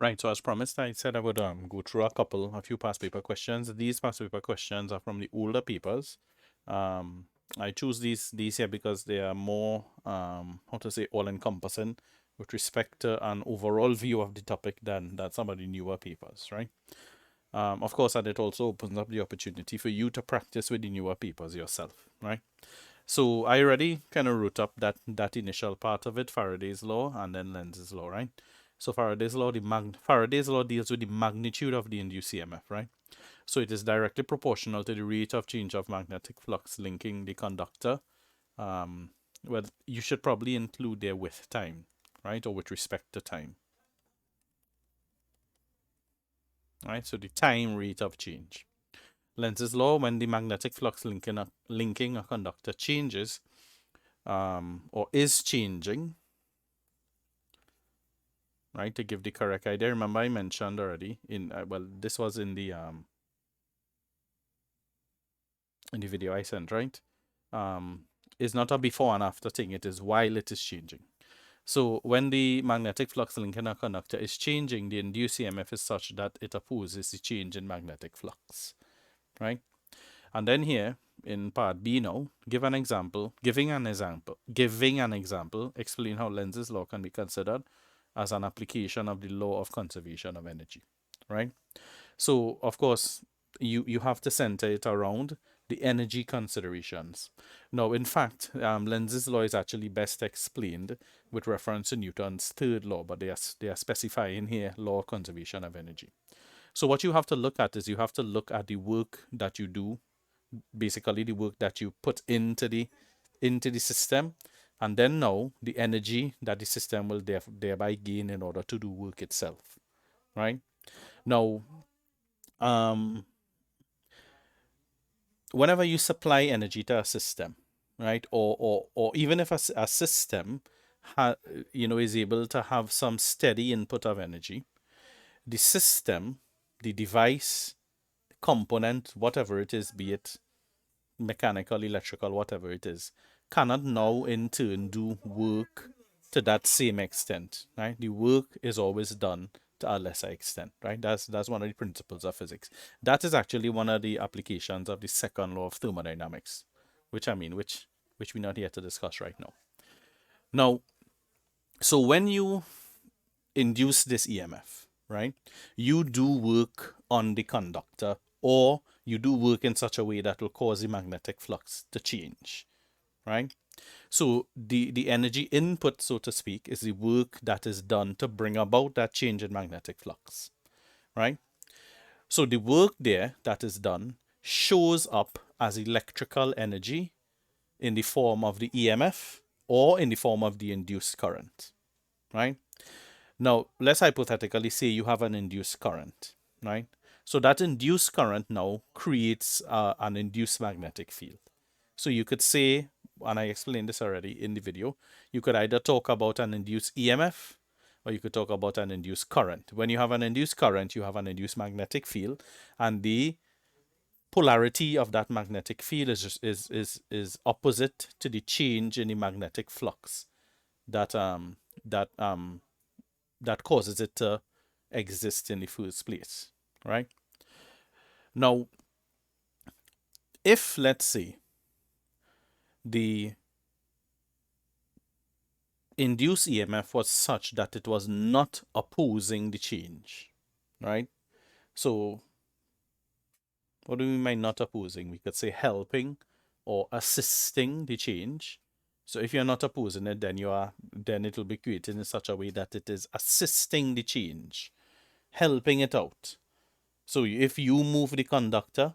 Right, so as promised, I said I would go through a few past paper questions. These past paper questions are from the older papers. I choose these here because they are more how to say all-encompassing with respect to an overall view of the topic than some of the newer papers, right? Of course, and it also opens up the opportunity for you to practice with the newer papers yourself, right? So I already kind of wrote up that initial part of it, Faraday's law and then Lenz's law, right? So Faraday's law, Faraday's law deals with the magnitude of the induced EMF, right? So it is directly proportional to the rate of change of magnetic flux linking the conductor. Well, you should probably include there with time, right? Or with respect to time, right? So the time rate of change. Lenz's law, when the magnetic flux linking a conductor changes, or is changing, right? To give the correct idea. Remember, I mentioned already well, this was in the video I sent, right? Is not a before and after thing. It is while it is changing. So when the magnetic flux link in a conductor is changing, the induced EMF is such that it opposes the change in magnetic flux, right? And then here in part B now, giving an example, explain how Lenz's law can be considered as an application of the law of conservation of energy, right? So of course, you have to center it around the energy considerations. Now, in fact, Lenz's law is actually best explained with reference to Newton's third law, but they are specifying here law of conservation of energy. So what you have to look at is you have to look at the work that you do, basically the work that you put into the system, and then now the energy that the system will thereby gain in order to do work itself, right? Now, whenever you supply energy to a system, right, or even if a system is able to have some steady input of energy, the system, the device, component, whatever it is, be it mechanical, electrical, whatever it is, cannot now in turn do work to that same extent, right? The work is always done to a lesser extent, right? That's one of the principles of physics. That is actually one of the applications of the second law of thermodynamics, which we're not here to discuss right now. Now, so when you induce this EMF, right, you do work on the conductor, or you do work in such a way that will cause the magnetic flux to change, right? So the energy input, so to speak, is the work that is done to bring about that change in magnetic flux, right? So the work there that is done shows up as electrical energy in the form of the EMF or in the form of the induced current, right? Now, let's hypothetically say you have an induced current, right? So that induced current now creates an induced magnetic field. So you could say, and I explained this already in the video, you could either talk about an induced EMF or you could talk about an induced current. When you have an induced current, you have an induced magnetic field, and the polarity of that magnetic field is opposite to the change in the magnetic flux that that causes it to exist in the first place, right? Now, if let's say the induced EMF was such that it was not opposing the change, right? So, what do we mean by not opposing? We could say helping or assisting the change. So if you're not opposing it, then it will be created in such a way that it is assisting the change, helping it out. So if you move the conductor,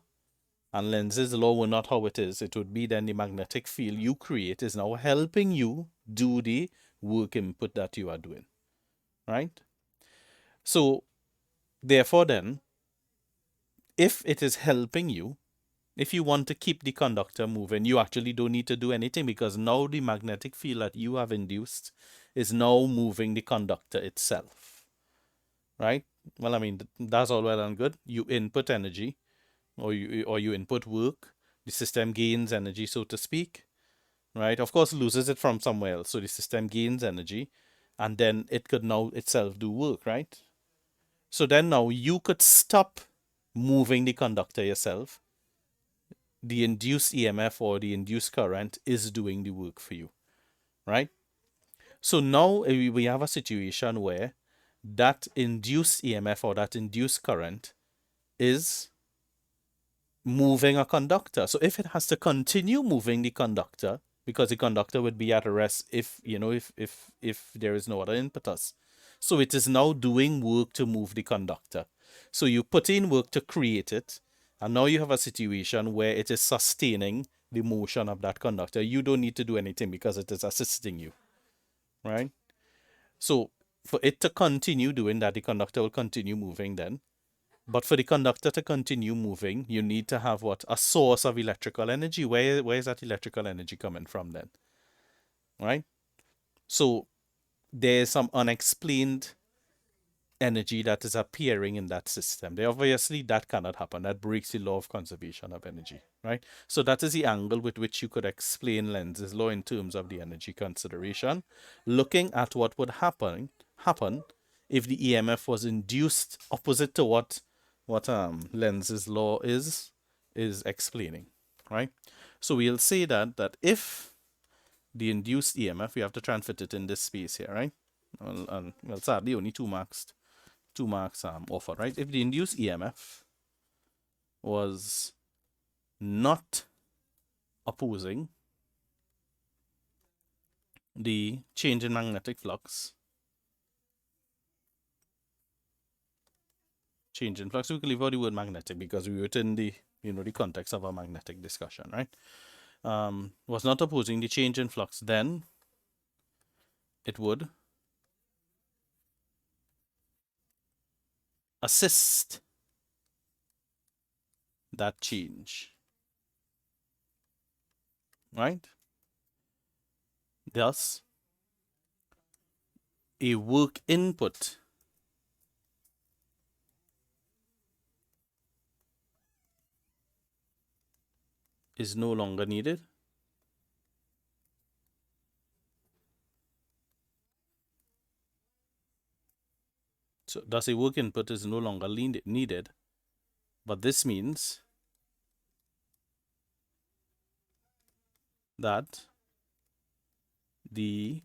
and Lenz's law were not how it is, it would be then the magnetic field you create is now helping you do the work input that you are doing, right? So therefore then, if it is helping you, if you want to keep the conductor moving, you actually don't need to do anything, because now the magnetic field that you have induced is now moving the conductor itself, right? Well, I mean, that's all well and good. You input energy, or you input work, the system gains energy, so to speak, right? Of course, loses it from somewhere else. So the system gains energy, and then it could now itself do work, right? So then now you could stop moving the conductor yourself. The induced EMF or the induced current is doing the work for you, right? So now we have a situation where that induced EMF or that induced current is moving a conductor. So if it has to continue moving the conductor, because the conductor would be at rest if if there is no other impetus. So it is now doing work to move the conductor. So you put in work to create it, and now you have a situation where it is sustaining the motion of that conductor. You don't need to do anything because it is assisting you, right? So for it to continue doing that, the conductor will continue moving then. But for the conductor to continue moving, you need to have what? A source of electrical energy. Where is that electrical energy coming from then? Right? So there's some unexplained energy that is appearing in that system. They obviously that cannot happen. That breaks the law of conservation of energy. Right? So that is the angle with which you could explain Lenz's law in terms of the energy consideration, looking at what would happen if the EMF was induced opposite to what Lenz's law is explaining, right? So we'll say that if the induced EMF, we have to transfer it in this space here, right? Well, sadly, only 2 marks offered, right? If the induced EMF was not opposing the change in magnetic flux, change in flux, we can leave out the word magnetic because we were in the the context of a magnetic discussion, right? Was not opposing the change in flux, then it would assist that change, right? Thus, a work input is no longer needed. So, thus, a work input is no longer needed, but this means that the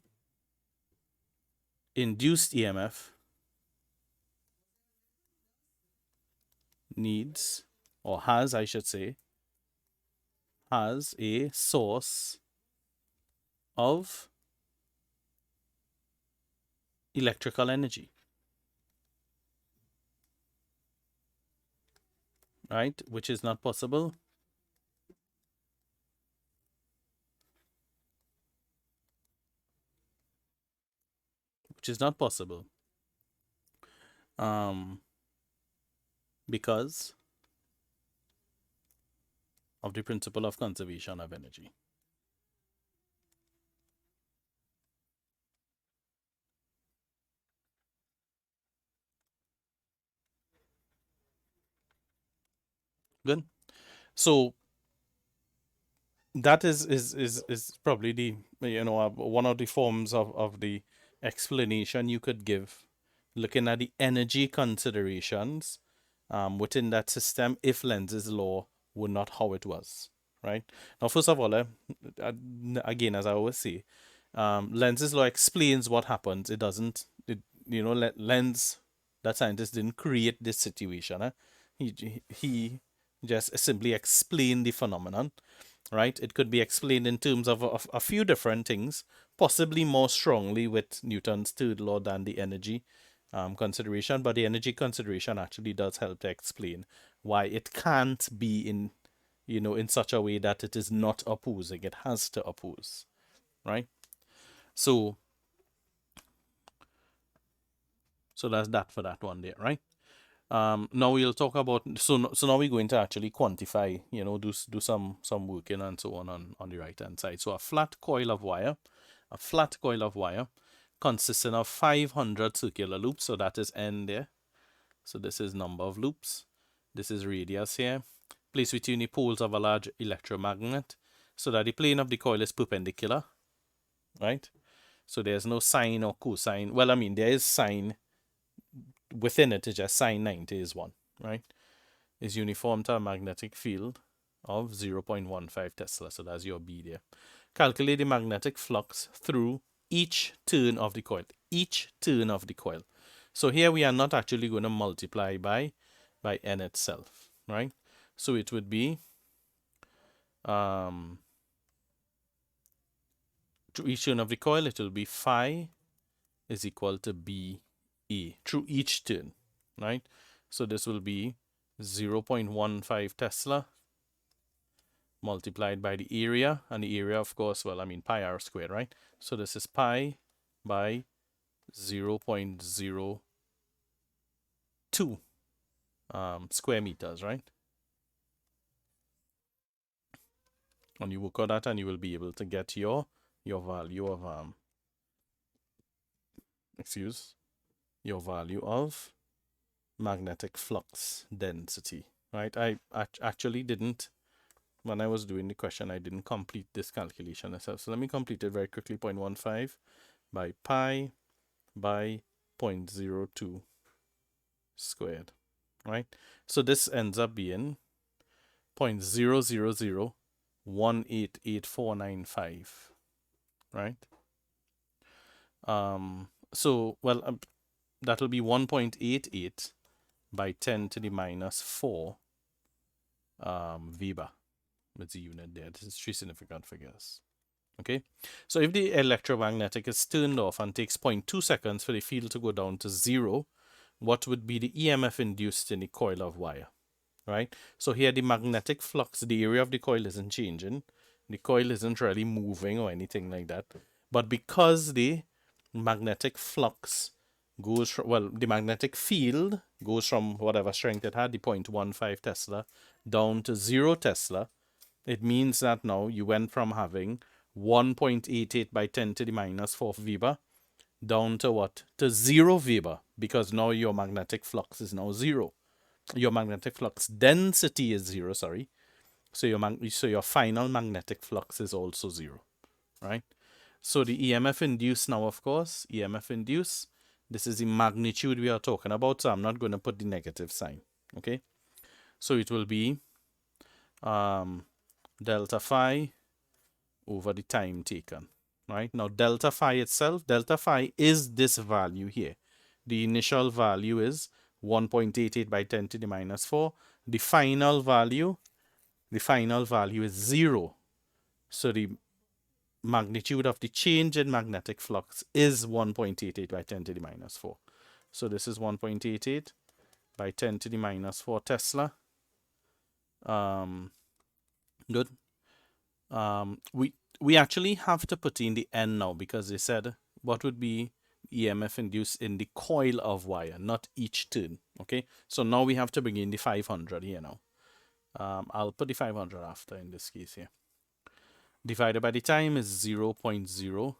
induced EMF needs, or has, I should say, has a source of electrical energy, right? Which is not possible. Which is not possible. Because of the principle of conservation of energy. Good. So that is probably the one of the forms of the explanation you could give, looking at the energy considerations within that system if Lenz's law were not how it was. Right now, first of all, again, as I always say, Lenz's law explains what happens. It doesn't. Lenz, that scientist, didn't create this situation. He just simply explained the phenomenon, right? It could be explained in terms of a few different things, possibly more strongly with Newton's third law than the energy consideration, but the energy consideration actually does help to explain why it can't be in such a way that it is not opposing. It has to oppose, right? So that's that for that one there, right? Now we'll talk about so now we're going to actually quantify, do some working and so on the right hand side. So a flat coil of wire consisting of 500 circular loops. So that is N there. So this is number of loops. This is radius here. Placed between the poles of a large electromagnet so that the plane of the coil is perpendicular, right? So there's no sine or cosine. Well, I mean, there is sine within it is just sine 90 is 1, right? Is uniform to a magnetic field of 0.15 Tesla. So that's your B there. Calculate the magnetic flux through each turn of the coil. Each turn of the coil. So here we are not actually going to multiply by N itself, right? So it would be to each turn of the coil, it will be phi is equal to BE through each turn, right? So this will be 0.15 Tesla multiplied by the area, and the area, of course, well, I mean pi r squared, right? So this is pi by 0.02 square meters, right? And you work on that and you will be able to get your value of your value of magnetic flux density, right? I actually didn't, when I was doing the question, I didn't complete this calculation myself. So let me complete it very quickly. 0.15 by pi by 0.02 squared, right? So this ends up being 0.000188495, right? So, well, that'll be 1.88 by 10 to the minus 4 Weber with the unit there. This is 3 significant figures. Okay, so if the electromagnetic is turned off and takes 0.2 seconds for the field to go down to 0, what would be the EMF induced in the coil of wire, right? So here the magnetic flux, the area of the coil isn't changing. The coil isn't really moving or anything like that. But because the magnetic flux goes from, well, the magnetic field goes from whatever strength it had, the 0.15 Tesla, down to 0 Tesla, it means that now you went from having 1.88 by 10 to the minus 4 Weber down to what? To 0 Weber, because now your magnetic flux is now 0. Your magnetic flux density is 0, sorry. So your final magnetic flux is also 0, right? So the EMF induced now, of course, EMF induced, this is the magnitude we are talking about, so I'm not going to put the negative sign, okay? So it will be delta phi over the time taken, right? Now, delta phi itself, delta phi is this value here. The initial value is 1.88 by 10 to the minus 4. The final value is 0. So the magnitude of the change in magnetic flux is 1.88 by 10 to the minus 4. So this is 1.88 by 10 to the minus 4 Tesla. Good. We actually have to put in the N now because they said what would be EMF induced in the coil of wire, not each turn. Okay, so now we have to bring in the 500 here now. I'll put the 500 after in this case here. Divided by the time is 0.2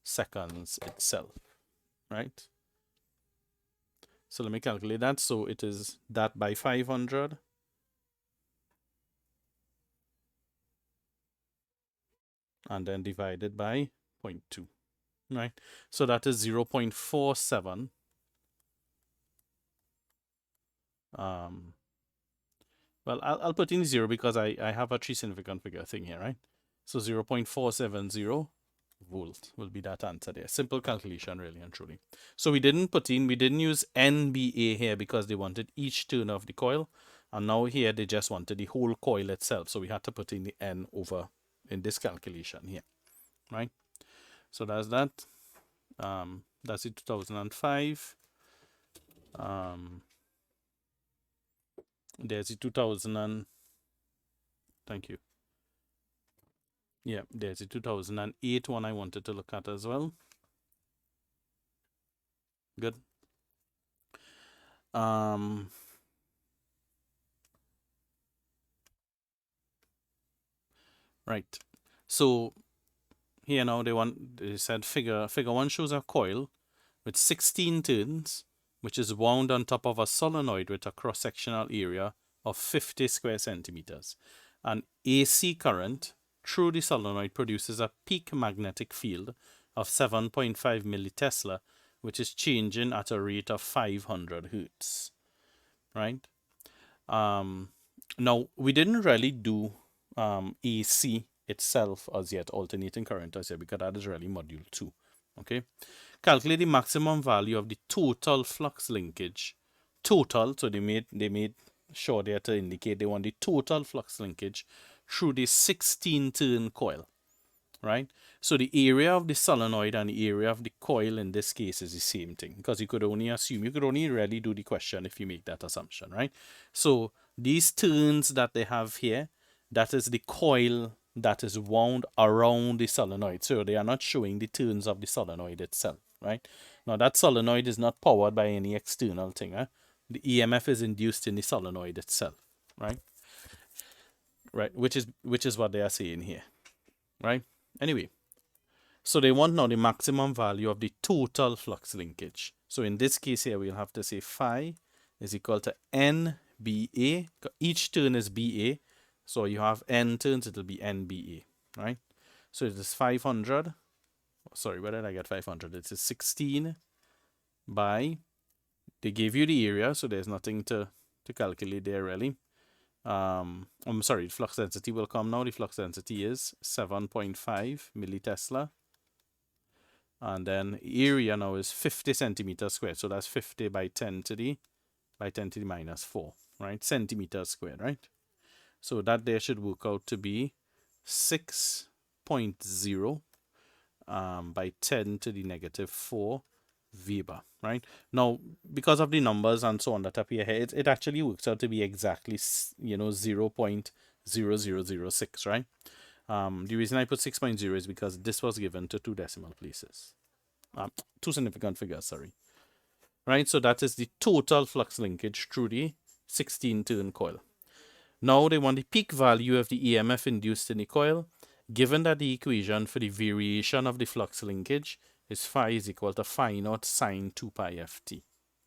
seconds itself, right? So let me calculate that. So it is that by 500 and then divided by 0.2, right? So that is 0.47. Well, I'll put in 0 because I have a 3 significant figure thing here, right? So 0.470 volt will be that answer there. Simple calculation, really and truly. So we didn't use NBA here because they wanted each turn of the coil. And now here they just wanted the whole coil itself. So we had to put in the N over in this calculation here, right? So that's that. That's it, 2005. There's the 2000 thank you. Yeah, there's the 2008 one I wanted to look at as well. Good. Right. So here now they said figure 1 shows a coil with 16 turns, which is wound on top of a solenoid with a cross-sectional area of 50 square centimeters. An AC current through the solenoid produces a peak magnetic field of 7.5 millitesla which is changing at a rate of 500 hertz, right? Now, we didn't really do AC itself as yet, alternating current as yet, because that is really module 2. Okay, calculate the maximum value of the total flux linkage. Total, so they made sure there to indicate they want the total flux linkage through the 16-turn coil, right? So the area of the solenoid and the area of the coil in this case is the same thing, because you could only really do the question if you make that assumption, right? So these turns that they have here, that is the coil that is wound around the solenoid. So they are not showing the turns of the solenoid itself, right? Now that solenoid is not powered by any external thing. The EMF is induced in the solenoid itself, right? Right, which is what they are saying here, right? Anyway, so they want now the maximum value of the total flux linkage. So in this case here, we'll have to say phi is equal to NBA. Each turn is BA. So you have N turns, it'll be NBA, right? So it is 500. Sorry, where did I get 500? It's 16 by, they gave you the area, so there's nothing to calculate there really. I'm sorry, the flux density will come now. The flux density is 7.5 millitesla. And then area now is 50 centimeters squared. So that's 50 by 10 to the minus 4, right? Centimeters squared, right? So that there should work out to be 6.0 by 10 to the negative 4 Weber, right? Now, because of the numbers and so on that appear here, it actually works out to be exactly, 0.0006, right? The reason I put 6.0 is because this was given to 2 decimal places. 2 significant figures, sorry. Right, so that is the total flux linkage through the 16-turn coil. Now they want the peak value of the EMF induced in the coil, given that the equation for the variation of the flux linkage is phi is equal to phi naught sine 2 pi ft.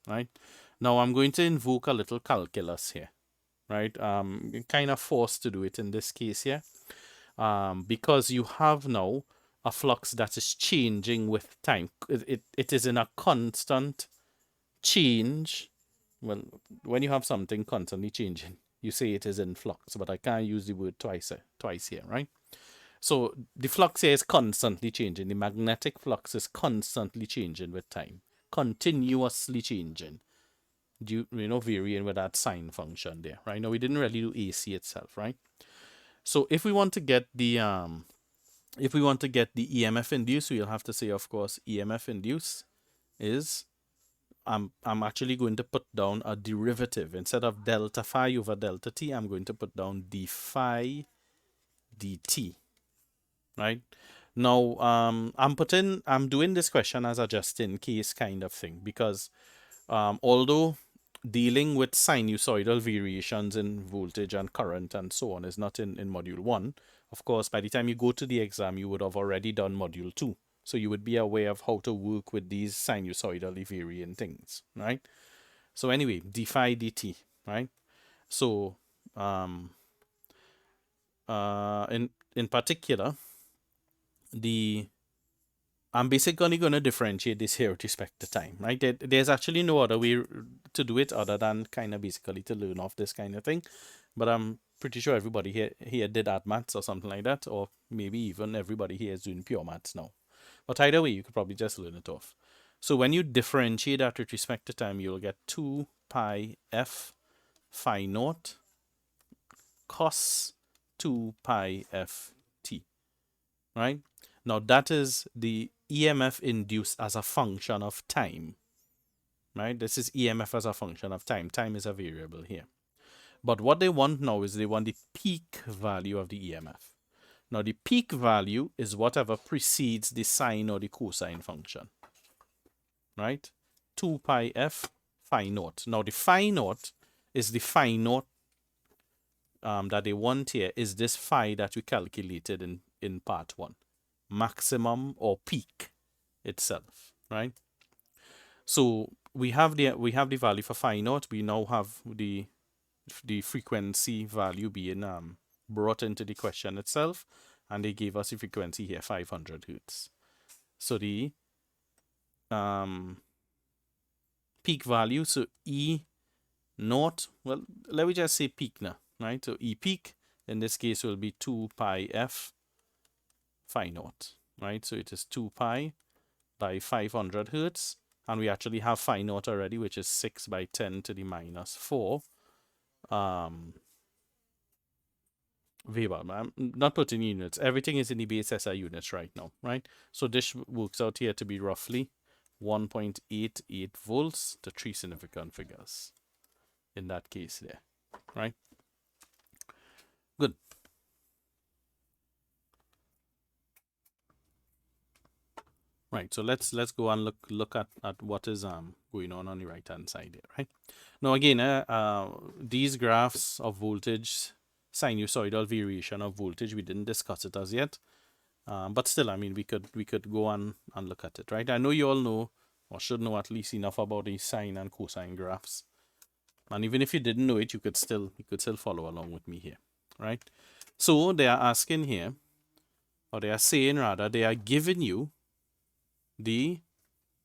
Right? Now I'm going to invoke a little calculus here. Right? You're kind of forced to do it in this case here. Because you have now a flux that is changing with time. It is in a constant change. Well, when you have something constantly changing, you say it is in flux, but I can't use the word twice here, right? So the flux here is constantly changing. The magnetic flux is constantly changing with time, continuously changing. Varying with that sine function there, right? Now we didn't really do AC itself, right? So if we want to get the EMF induced, we'll have to say, of course, EMF induced is, I'm actually going to put down a derivative. Instead of delta phi over delta t, I'm going to put down d phi dt, right? Now, I'm doing this question as a just in case kind of thing, because although dealing with sinusoidal variations in voltage and current and so on is not in module 1, of course, by the time you go to the exam, you would have already done module 2. So you would be aware of how to work with these sinusoidally varying things, right? So anyway, d phi dt, right? So in particular, I'm basically going to differentiate this here with respect to time, right? There's actually no other way to do it other than kind of basically to learn off this kind of thing. But I'm pretty sure everybody here did add maths or something like that, or maybe even everybody here is doing pure maths now. But either way, you could probably just learn it off. So when you differentiate that with respect to time, you'll get 2 pi f phi naught cos 2 pi f t, right? Now that is the EMF induced as a function of time, right? This is EMF as a function of time. Time is a variable here. But what they want now is they want the peak value of the EMF. Now the peak value is whatever precedes the sine or the cosine function, right? 2 pi f phi naught. Now the phi naught is the phi naught that they want here is this phi that we calculated in part 1. Maximum or peak itself, right? So we have the value for phi naught. We now have the frequency value being brought into the question itself, and they gave us the frequency here, 500 hertz. So the peak value. So E naught, well, let me just say peak now, right? So E peak in this case will be 2 pi f phi naught, right? So it is 2 pi by 500 hertz, and we actually have phi naught already, which is 6 by 10 to the minus 4 Weber. I'm not putting units. Everything is in the base SI units right now, right? So this works out here to be roughly 1.88 volts to 3 significant figures in that case there, right? Good. Right, so let's go and look at what is going on the right hand side here, right? Now again, these graphs of voltage, sinusoidal variation of voltage, we didn't discuss it as yet, but still, I mean, we could go on and look at it, right? I know you all know or should know at least enough about the sine and cosine graphs, and even if you didn't know it, you could still follow along with me here, right? So they are asking here, or they are saying rather, they are giving you the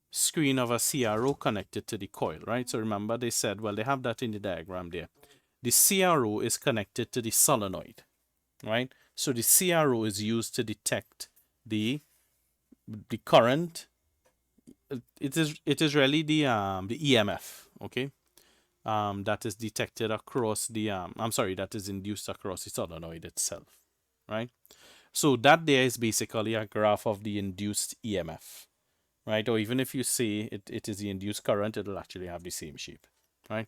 screen of a CRO connected to the coil, right? So remember they said, well, they have that in the diagram there. The CRO is connected to the solenoid, right? So the CRO is used to detect the current. It is really the EMF, okay? That is detected across the that is induced across the solenoid itself, right? So that there is basically a graph of the induced EMF, right? Or even if you say it is the induced current, it'll actually have the same shape, right?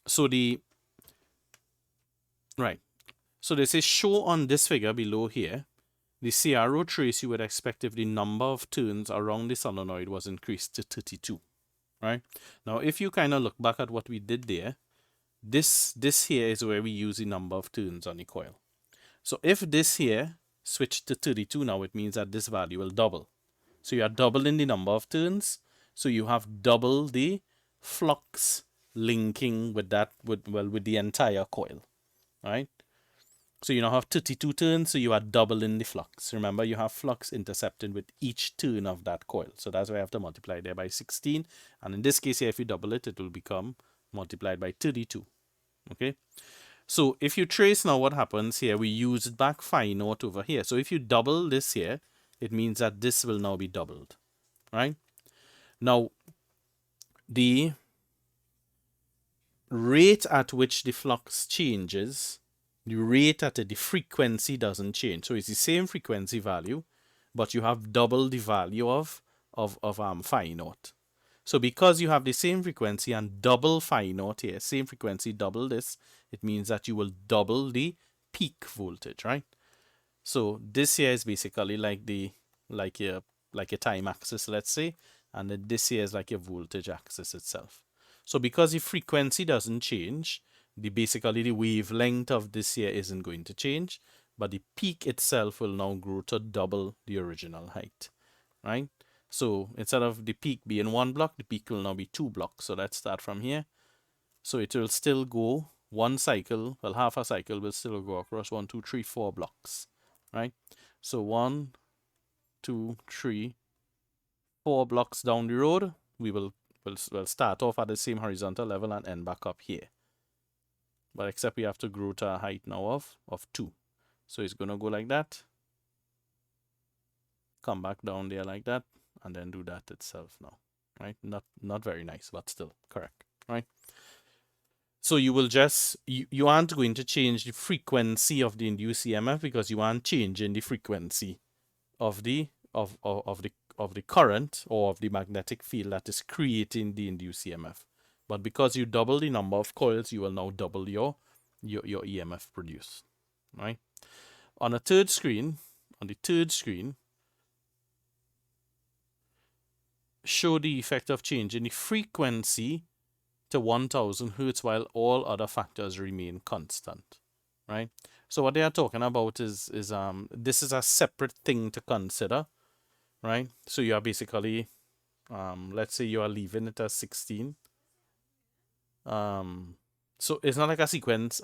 So they say show on this figure below here the CRO trace you would expect if the number of turns around the solenoid was increased to 32, right? Now, if you kind of look back at what we did there, this here is where we use the number of turns on the coil. So if this here switched to 32 now, it means that this value will double. So you are doubling the number of turns. So you have double the flux linking with that, with the entire coil, right? So you now have 32 turns, so you are doubling the flux. Remember, you have flux intercepting with each turn of that coil. So that's why I have to multiply there by 16. And in this case here, if you double it, it will become multiplied by 32. Okay? So if you trace now what happens here, we use back phi naught over here. So if you double this here, it means that this will now be doubled, right? Now, the rate at which the flux changes, the rate at the frequency doesn't change. So it's the same frequency value, but you have double the value of phi naught. So because you have the same frequency and double phi naught here, same frequency, double this, it means that you will double the peak voltage, right? So this here is basically like a time axis, let's say, and then this here is like a voltage axis itself. So because the frequency doesn't change, basically the wavelength of this here isn't going to change, but the peak itself will now grow to double the original height, right? So instead of the peak being 1 block, the peak will now be 2 blocks. So let's start from here. So it will still go one cycle, well, half a cycle will still go across 1, 2, 3, 4 blocks, right? So 1, 2, 3, 4 blocks down the road, we will start off at the same horizontal level and end back up here. But except we have to grow to a height now of 2. So it's going to go like that, come back down there like that, and then do that itself now, right? Not very nice, but still correct, right? So you will just, you aren't going to change the frequency of the induced EMF because you aren't changing the frequency of the current or of the magnetic field that is creating the induced EMF. But because you double the number of coils, you will now double your EMF produced, right? On the third screen, show the effect of change in the frequency to 1000 hertz while all other factors remain constant, right? So what they are talking about is this is a separate thing to consider, right? So you are basically, let's say you are leaving it as 16. So it's not like a sequence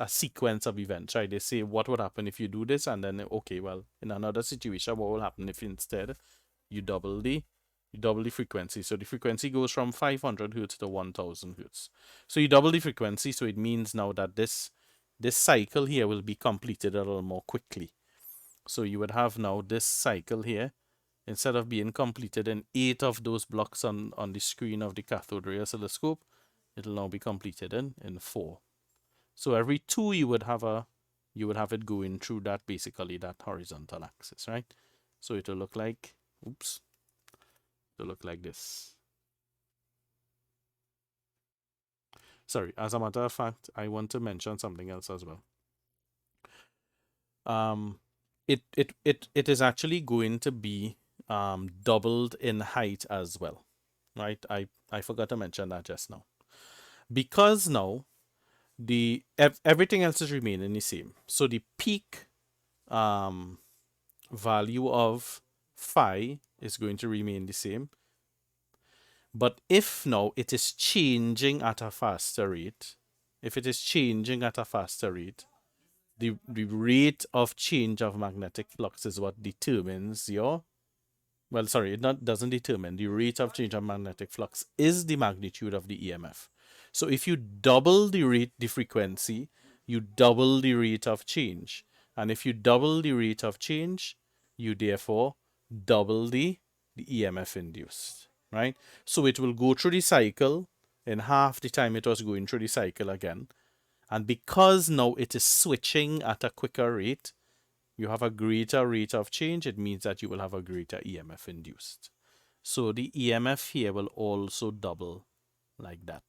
of events, right? They say what would happen if you do this, and then okay, well, in another situation, what will happen if instead you double the You double the frequency. So the frequency goes from 500 hertz to 1000 hertz. So you double the frequency. So it means now that this cycle here will be completed a little more quickly. So you would have now this cycle here, instead of being completed in 8 of those blocks on the screen of the cathode ray oscilloscope, it'll now be completed in 4. So every 2 you would have it going through that, basically that horizontal axis, right? So it'll look like, oops, it'll look like this. Sorry, as a matter of fact, I want to mention something else as well. It is actually going to be doubled in height as well, right? I forgot to mention that just now. Because now everything else is remaining the same. So the peak value of phi is going to remain the same. But if now it is changing at a faster rate, the rate of change of magnetic flux is what determines your, well, sorry, it doesn't determine. The rate of change of magnetic flux is the magnitude of the EMF. So if you double the frequency, you double the rate of change. And if you double the rate of change, you therefore double the EMF induced, right? So it will go through the cycle in half the time it was going through the cycle again. And because now it is switching at a quicker rate, you have a greater rate of change. It means that you will have a greater EMF induced. So the EMF here will also double like that.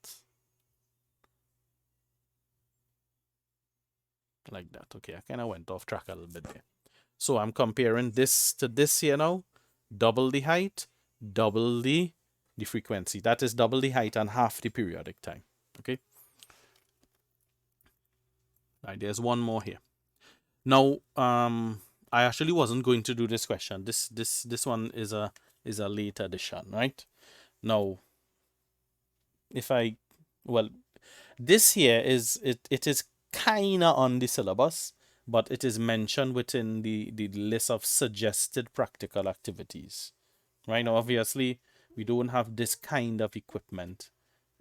Like that. Okay, I kind of went off track a little bit there. So I'm comparing this to this here now. Double the height, double the frequency. That is double the height and half the periodic time. Okay. All right, there's one more here. Now, I actually wasn't going to do this question. This one is a late addition, right? Now, this here it is kind of on the syllabus, but it is mentioned within the list of suggested practical activities. Right now, obviously, we don't have this kind of equipment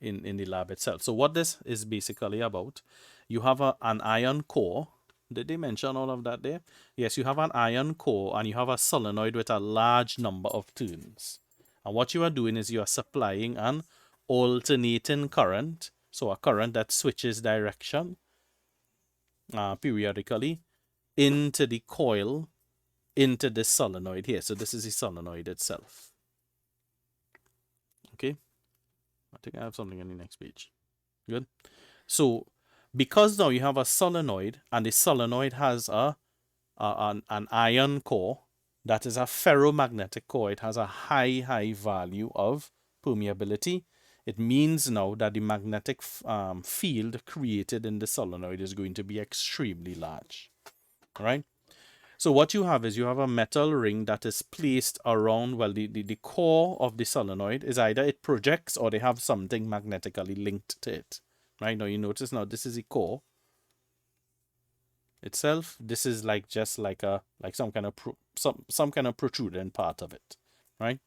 in the lab itself. So what this is basically about, you have an iron core. Did they mention all of that there? Yes, you have an iron core and you have a solenoid with a large number of turns. And what you are doing is you are supplying an alternating current, so a current that switches direction periodically into the coil, into the solenoid here. So this is the solenoid itself. Okay, I think I have something on the next page. Good. So because now you have a solenoid and the solenoid has an iron core that is a ferromagnetic core, it has a high value of permeability. It means now that the magnetic field created in the solenoid is going to be extremely large. All right. So what you have is you have a metal ring that is placed around, well, the core of the solenoid is either it projects or they have something magnetically linked to it. Right now, you notice now this is the core itself. This is like just like some kind of some kind of protruding part of it, right?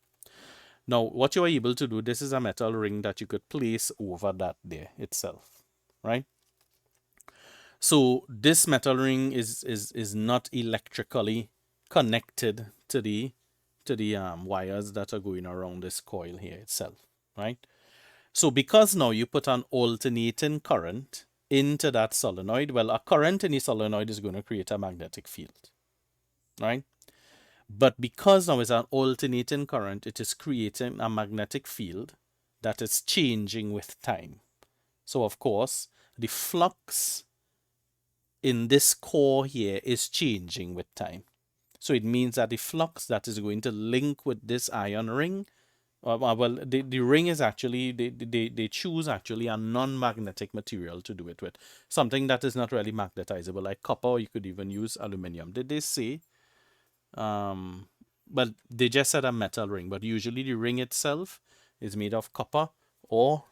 Now, what you are able to do, this is a metal ring that you could place over that there itself, right? So this metal ring is not electrically connected to the wires that are going around this coil here itself, right? So because now you put an alternating current into that solenoid, well, a current in the solenoid is going to create a magnetic field, right? But because now it's an alternating current, it is creating a magnetic field that is changing with time. So of course, the flux in this core here is changing with time. So it means that the flux that is going to link with this iron ring, well, the ring is actually, they choose actually a non-magnetic material to do it with. Something that is not really magnetizable, like copper, or you could even use aluminum. Did they say? Well, they just said a metal ring, but usually the ring itself is made of copper, or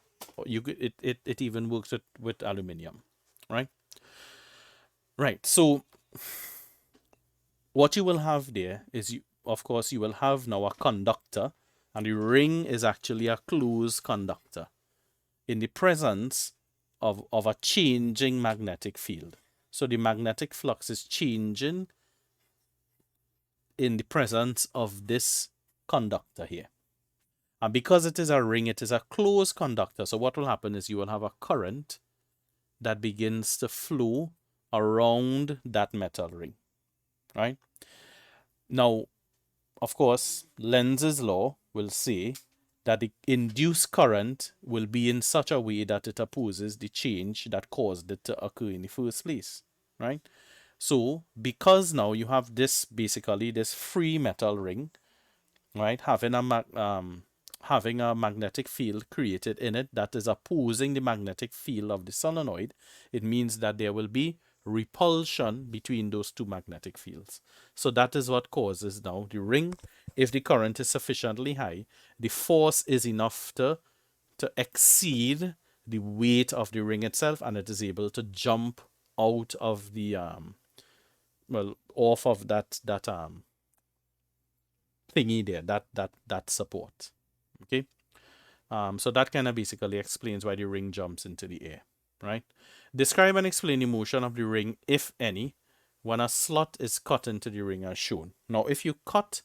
you could, it even works with aluminum, right? Right. So what you will have there is, of course, you will have now a conductor And the ring is actually a closed conductor in the presence of a changing magnetic field. So the magnetic flux is changing in the presence of this conductor here. And because it is a ring, it is a closed conductor. So what will happen is you will have a current that begins to flow around that metal ring, right? Now, of course, Lenz's law will say that the induced current will be in such a way that it opposes the change that caused it to occur in the first place, right? So, because now you have this, basically this free metal ring, right, having a magnetic field created in it that is opposing the magnetic field of the solenoid, it means that there will be repulsion between those two magnetic fields. So that is what causes now the ring, if the current is sufficiently high, the force is enough to exceed the weight of the ring itself, and it is able to jump out of the off of that thingy there, that support. Okay. So that kind of basically explains why the ring jumps into the air, right? Describe and explain the motion of the ring, if any, when a slot is cut into the ring as shown. Now, if you cut,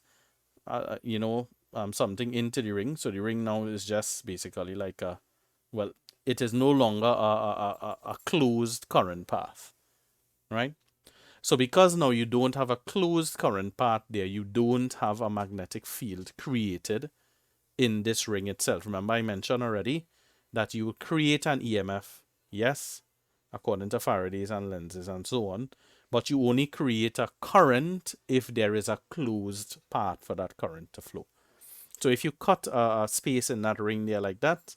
something into the ring, so the ring now is just basically like it is no longer a closed current path, right? So because now you don't have a closed current path there, you don't have a magnetic field created in this ring itself. Remember, I mentioned already that you create an EMF, yes, according to Faraday's and Lenz's and so on, but you only create a current if there is a closed path for that current to flow. So if you cut a space in that ring there like that,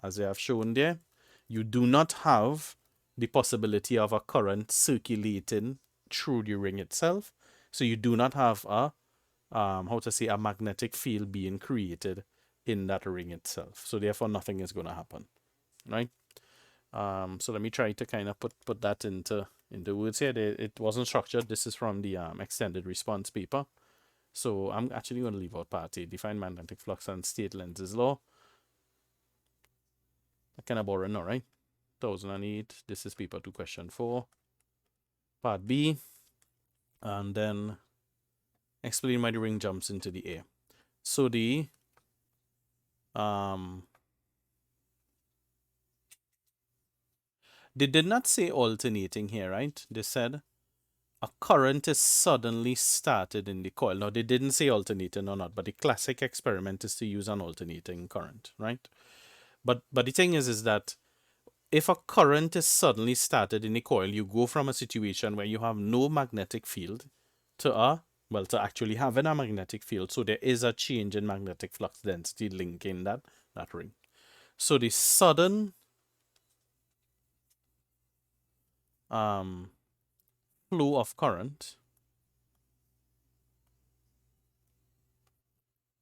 as I have shown there, you do not have the possibility of a current circulating through the ring itself. So you do not have a a magnetic field being created in that ring itself. So therefore nothing is going to happen, right? So let me try to kind of put that into words here. It wasn't structured. This is from the extended response paper. So I'm actually going to leave out part A, define magnetic flux and state Lenz's law. I kind of boring now, right? 2008. This is paper 2, question 4. Part B. And then explain why the ring jumps into the air. So the they did not say alternating here, right? They said a current is suddenly started in the coil. Now, they didn't say alternating or not, but the classic experiment is to use an alternating current, right? But the thing is that if a current is suddenly started in the coil, you go from a situation where you have no magnetic field to actually having a magnetic field. So there is a change in magnetic flux density linking that ring. So the sudden flow of current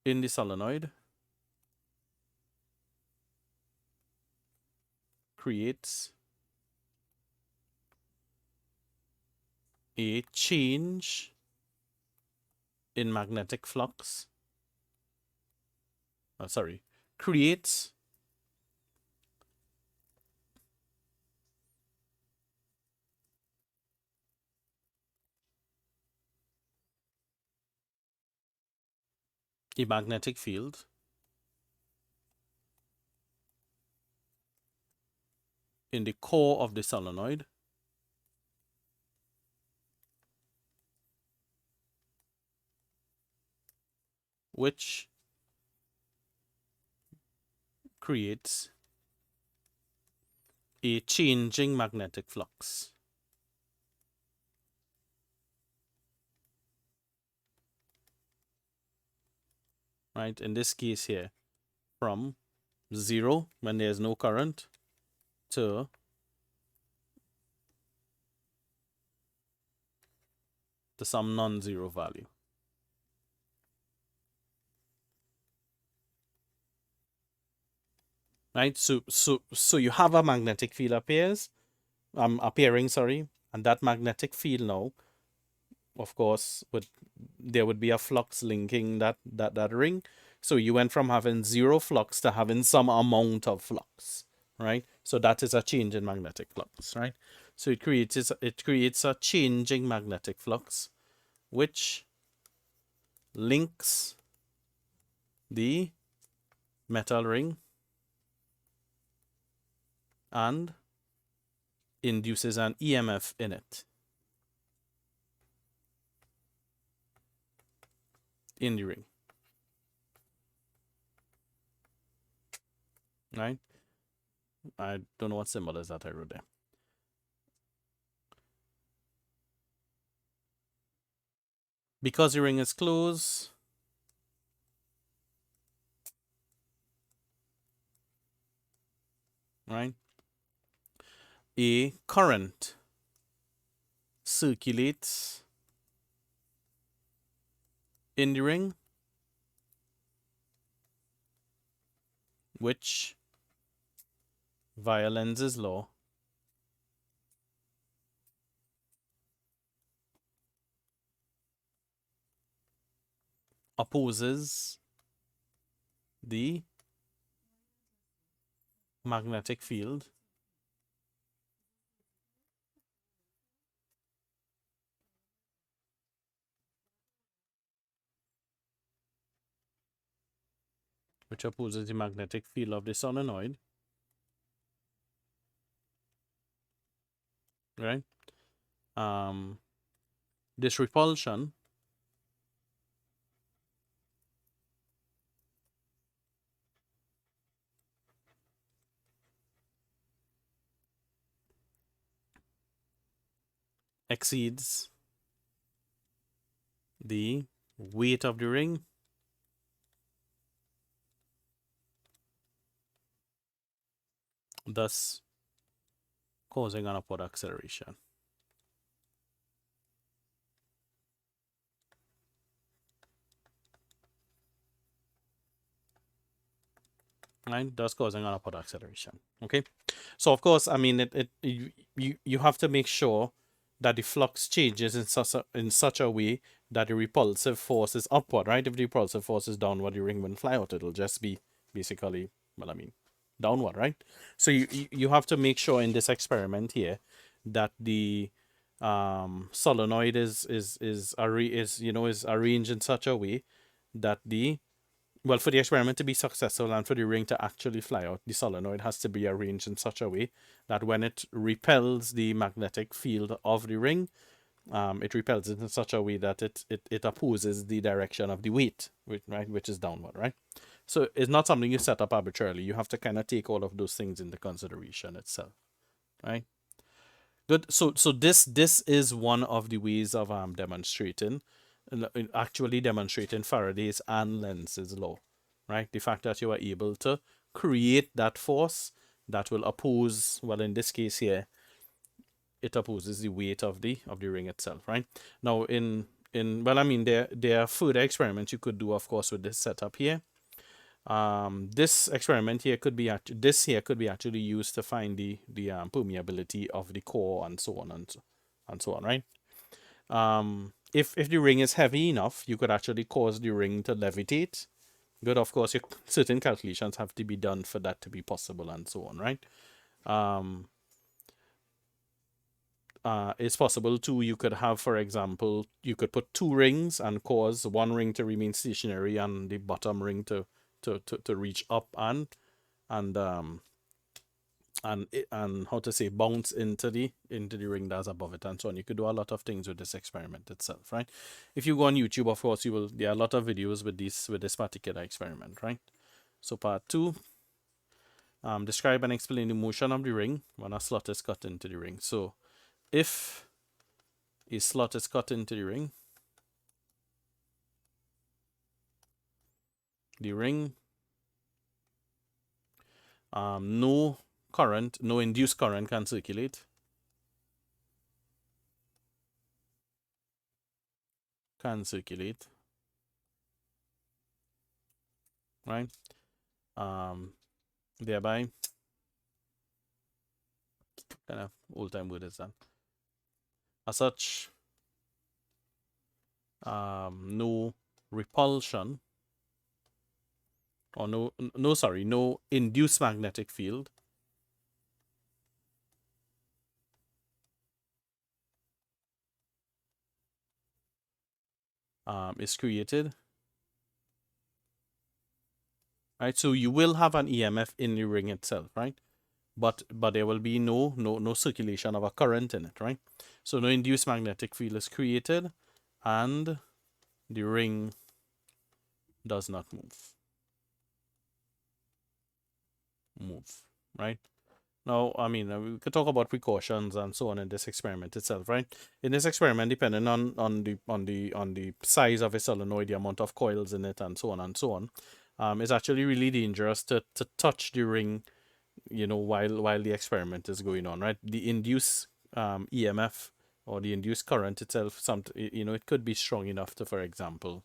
in the solenoid creates a change in magnetic flux. Creates a magnetic field in the core of the solenoid which creates a changing magnetic flux. Right? In this case here, from 0 when there's no current to some non-zero value. Right? So you have a magnetic field appearing, and that magnetic field now, of course, there would be a flux linking that ring. So you went from having zero flux to having some amount of flux, right? So that is a change in magnetic flux, right? So it creates a changing magnetic flux, which links the metal ring and induces an EMF in it, in the ring, right? I don't know what symbol is that I wrote there. Because the ring is closed, right? A current circulates in the ring, which, via Lenz's law, opposes the magnetic field which opposes the magnetic field of the solenoid, right? This repulsion exceeds the weight of the ring, thus causing an upward acceleration. Right, thus causing an upward acceleration. Okay, so of course, I mean, you have to make sure that the flux changes in such a way that the repulsive force is upward, right? If the repulsive force is downward, the ring won't fly out. It'll just be basically, well, I mean, downward, right? So you have to make sure in this experiment here that the solenoid is arranged in such a way that for the experiment to be successful and for the ring to actually fly out, the solenoid has to be arranged in such a way that when it repels the magnetic field of the ring, it repels it in such a way that it opposes the direction of the weight, which is downward, right? So it's not something you set up arbitrarily. You have to kind of take all of those things into consideration itself, right? Good. So this is one of the ways of actually demonstrating Faraday's and Lenz's law, right? The fact that you are able to create that force that will oppose, well, in this case here, it opposes the weight of the ring itself, right? Now well, I mean, there are further experiments you could do, of course, with this setup here. This experiment here could be actually used to find the permeability of the core and so on and so on, right? If the ring is heavy enough, you could actually cause the ring to levitate. Good, of course, certain calculations have to be done for that to be possible and so on, right? It's possible too. You could have, for example, you could put two rings and cause one ring to remain stationary and the bottom ring to reach up and how to say, bounce into the ring that's above it and so on. You could do a lot of things with this experiment itself, right? If you go on YouTube, of course, there are a lot of videos with this particular experiment, right? So part 2, describe and explain the motion of the ring when a slot is cut into the ring. So if a slot is cut into the ring, no induced current can circulate. Right? Thereby, kind of old time word is that. As such, no repulsion or no induced magnetic field is created, right? So you will have an EMF in the ring itself, right? But there will be no circulation of a current in it, right? So no induced magnetic field is created, and the ring does not move, right? Now, I mean, we could talk about precautions and so on in this experiment itself, right? In this experiment, depending on the size of a solenoid, the amount of coils in it, and so on, it's actually really dangerous to touch the ring, while the experiment is going on, right? The induced EMF or the induced current itself, it could be strong enough to, for example,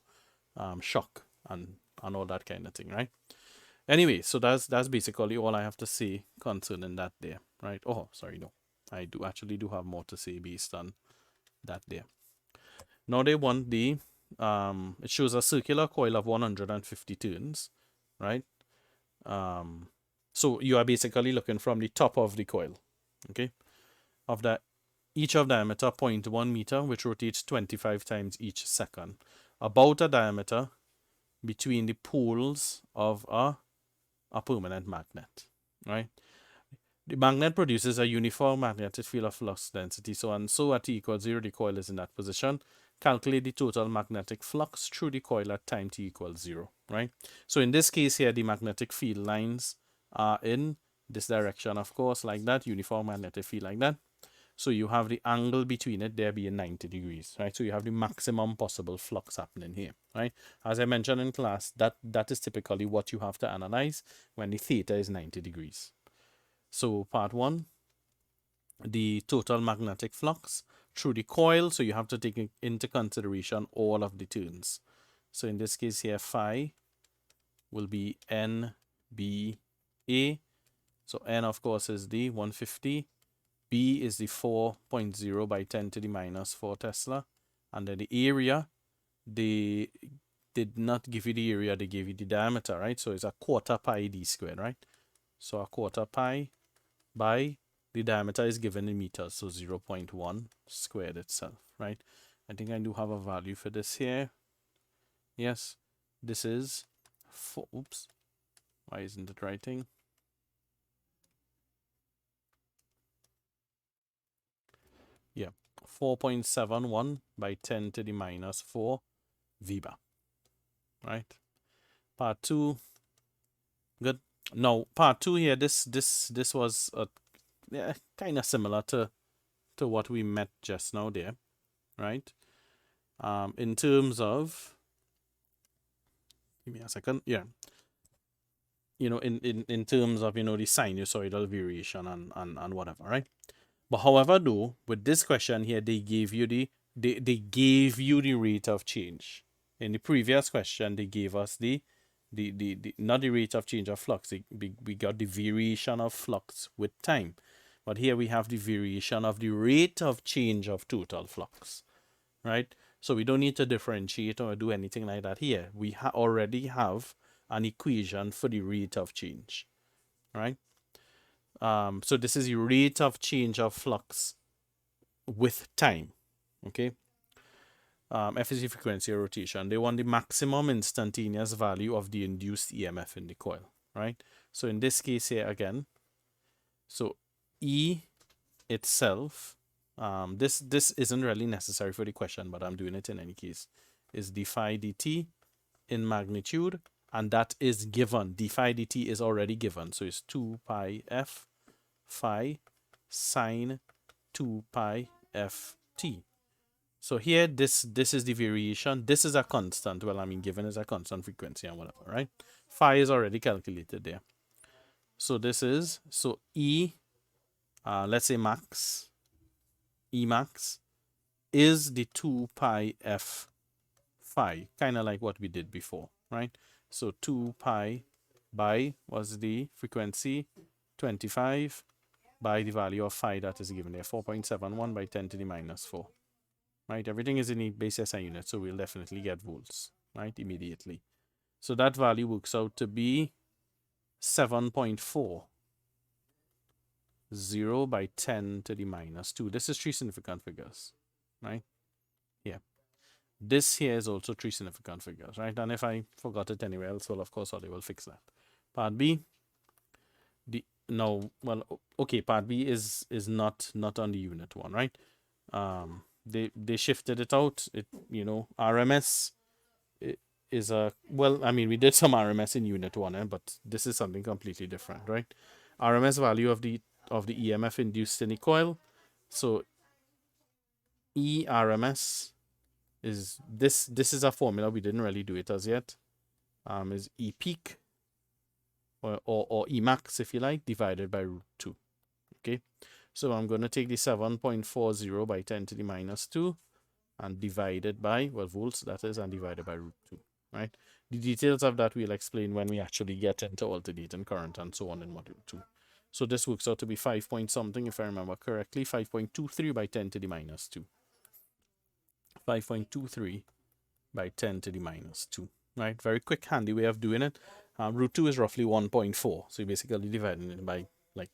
shock and all that kind of thing, right? Anyway, so that's basically all I have to say concerning that there, right? Oh, sorry, no. I do have more to say based on that there. Now they want it shows a circular coil of 150 turns, right? So you are basically looking from the top of the coil, okay? Of that, each of diameter 0.1 meter, which rotates 25 times each second. About a diameter between the poles of a permanent magnet, right? The magnet produces a uniform magnetic field of flux density. So at T equals 0, the coil is in that position. Calculate the total magnetic flux through the coil at time T equals 0, right? So in this case here, the magnetic field lines are in this direction, of course, like that, uniform magnetic field like that. So you have the angle between it there being 90 degrees, right? So you have the maximum possible flux happening here, right? As I mentioned in class, that is typically what you have to analyze when the theta is 90 degrees. So part 1, the total magnetic flux through the coil. So you have to take into consideration all of the turns. So in this case here, phi will be NBA. So N, of course, is the 150. B is the 4.0 by 10 to the minus 4 Tesla. And then the area, they did not give you the area, they gave you the diameter, right? So it's a quarter pi d squared, right? So a quarter pi by the diameter is given in meters, so 0.1 squared itself, right? I think I do have a value for this here. Yes, this is oops, why isn't it writing? Yeah, 4.71 by 10 to the minus 4 Weber, right? Part 2, good. Now, part 2 here, this was kind of similar to what we met just now there, right? In terms of, give me a second, yeah. In terms of, the sinusoidal variation and whatever, right? But however, though, with this question here, they gave you they gave you the rate of change. In the previous question, they gave us the not the rate of change of flux. We got the variation of flux with time. But here we have the variation of the rate of change of total flux, right? So we don't need to differentiate or do anything like that here. We already have an equation for the rate of change, right? So this is the rate of change of flux with time, okay? F is the frequency of rotation. They want the maximum instantaneous value of the induced EMF in the coil, right? So in this case here again, so E itself, this isn't really necessary for the question, but I'm doing it in any case, is d phi dt in magnitude, and that is given. D phi dt is already given, so it's 2 pi f phi sine 2 pi f t. So here, this is the variation. This is a constant. Well, I mean, given as a constant frequency and whatever, right? Phi is already calculated there. So this is, so E, let's say max, E max is the 2 pi f phi, kind of like what we did before, right? So 2 pi by was the frequency, 25 by the value of phi that is given there, 4.71 by 10 to the minus 4. Right, everything is in the base SI unit, so we'll definitely get volts, right, immediately. So that value works out to be 7.40 by 10 to the minus 2. This is three significant figures, right? Yeah. This here is also three significant figures, right? And if I forgot it anywhere else, well, of course, they will fix that. Part B, okay, part B is not on the unit one, right? They shifted it out. RMS is I mean, we did some RMS in unit one, but this is something completely different, right? RMS value of the EMF induced in the coil. So E RMS is this is a formula, we didn't really do it as yet. Is E peak or E max, if you like, divided by root 2. Okay, so I'm going to take the 7.40 by 10 to the minus 2 and divided by, well, volts that is, and divided by root 2, right? The details of that we'll explain when we actually get into alternating current and so on in module 2. So this works out to be 5 point something, if I remember correctly, 5.23 by 10 to the minus 2. 5.23 by 10 to the minus 2, right? Very quick, handy way of doing it. Root 2 is roughly 1.4, so you're basically dividing it by like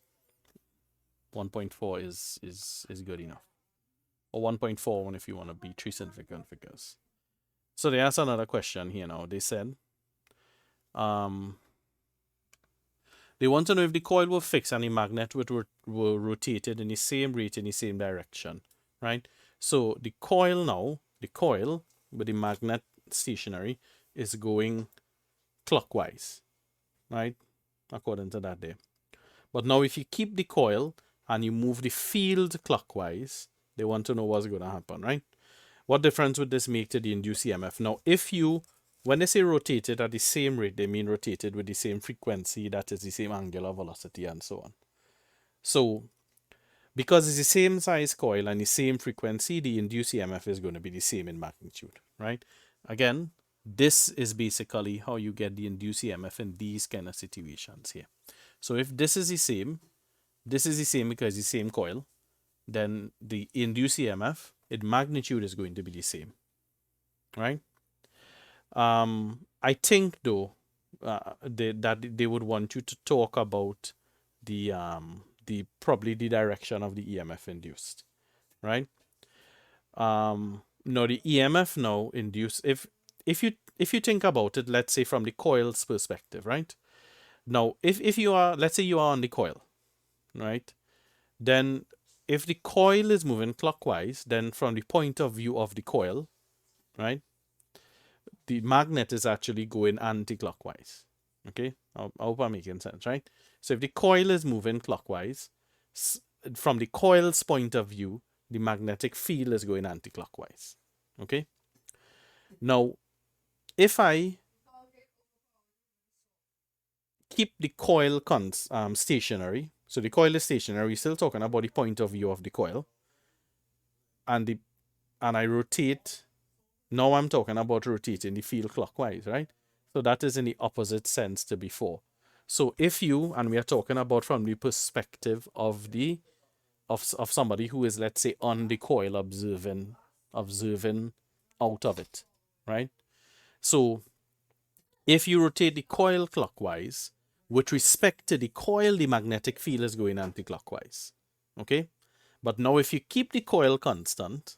1.4 is good enough. Or 1.41 if you want to be three significant figures. So they asked another question here now. They said, they want to know if the coil were fixed and the magnet were rotated in the same rate in the same direction, right? So the coil with the magnet stationary is going clockwise, right? According to that there. But now if you keep the coil and you move the field clockwise, they want to know what's going to happen, right? What difference would this make to the induced EMF? Now, when they say rotated at the same rate, they mean rotated with the same frequency, that is the same angular velocity and so on. So, because it's the same size coil and the same frequency, the induced EMF is going to be the same in magnitude, right? Again, this is basically how you get the induced EMF in these kind of situations here. So if this is the same because it's the same coil, then the induced EMF in magnitude is going to be the same, right? I think though that they would want you to talk about the probably the direction of the EMF induced, right? Now the EMF now induced, if you think about it, let's say from the coil's perspective, right? Now if you are, let's say you are on the coil, right? Then if the coil is moving clockwise, then from the point of view of the coil, right, the magnet is actually going anti-clockwise. Okay, I hope I'm making sense, right? So if the coil is moving clockwise, from the coil's point of view, the magnetic field is going anti-clockwise. Okay, now if I keep the coil stationary, so the coil is stationary, we're still talking about the point of view of the coil, and I rotate. Now I'm talking about rotating the field clockwise, right? So that is in the opposite sense to before. So if you, and we are talking about from the perspective of of somebody who is, let's say, on the coil observing out of it, right? So if you rotate the coil clockwise, with respect to the coil, the magnetic field is going anti-clockwise. Okay? But now if you keep the coil constant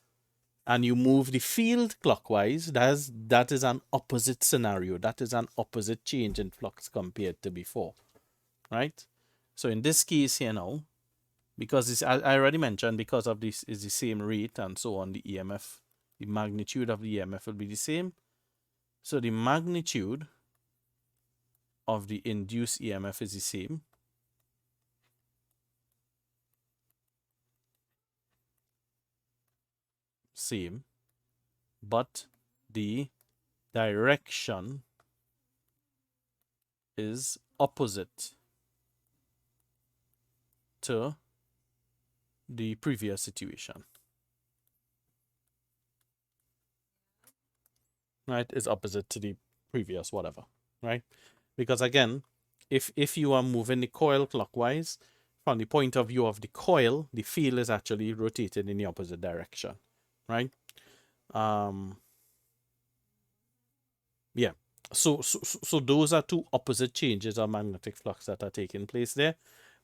and you move the field clockwise, that is an opposite scenario. That is an opposite change in flux compared to before. Right? So in this case here now, because I already mentioned, because of this is the same rate and so on, the EMF, the magnitude of the EMF will be the same. So the magnitude of the induced EMF is the same. But the direction is opposite to the previous situation. Right? Is opposite to the previous whatever, right? Because again, if you are moving the coil clockwise, from the point of view of the coil, the field is actually rotated in the opposite direction, right? Yeah. So those are two opposite changes of magnetic flux that are taking place there.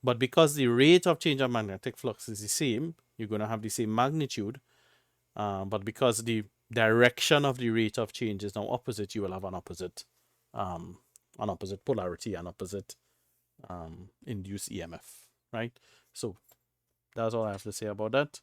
But because the rate of change of magnetic flux is the same, you're going to have the same magnitude. But because the direction of the rate of change is now opposite, you will have an opposite polarity, an opposite induced EMF, right? So that's all I have to say about that.